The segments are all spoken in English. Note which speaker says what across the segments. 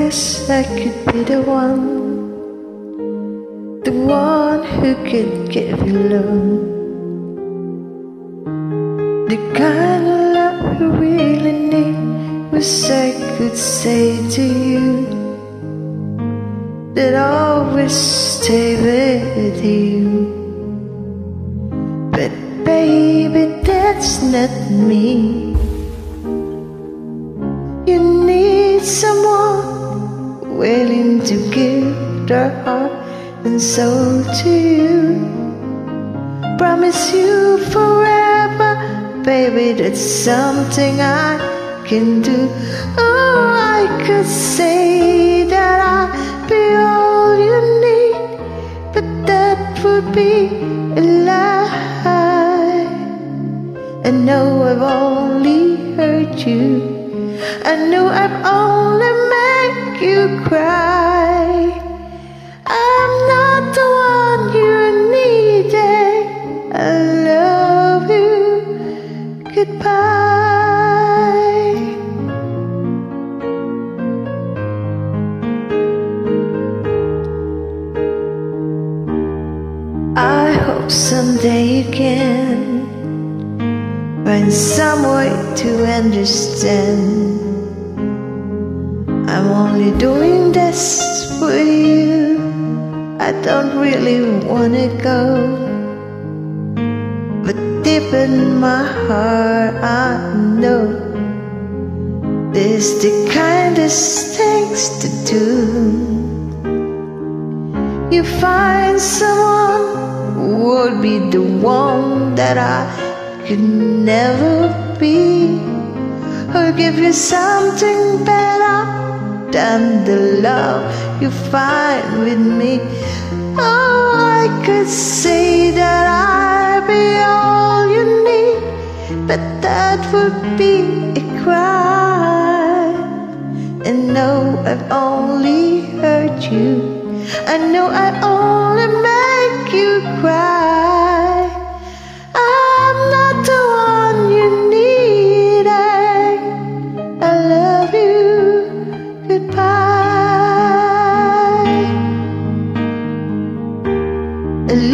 Speaker 1: wish I could be the one who could give you love, the kind of love you really need. Wish I could say to you that I'll always stay with you. But baby, that's not me. You need someone willing to give their heart and soul to you. Promise you forever, baby, that's something I can do. Oh, I could say that I'll be all you need, but that would be a lie. I know I've only hurt you, I know I've only made you cry. I'm not the one you needed. I love you. Goodbye. I hope someday you can find some way to understand. I'm only doing this for you. I don't really wanna go, but deep in my heart I know there's the kindest things to do. You find someone who would be the one that I could never be, or give you something better than the love you find with me. Oh, I could say that I'd be all you need, but that would be a crime. And no, I've only hurt you, I know I only make you cry. I'm not the one you needed. I love you. Goodbye.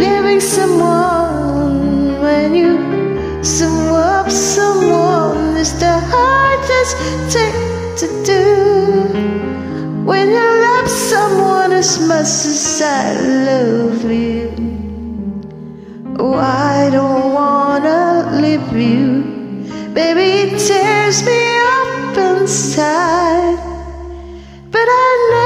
Speaker 1: Leaving someone when you love someone is the hardest thing to do. When you love someone as much as I love you, oh, I don't wanna leave you. Baby, it tears me up inside, but I know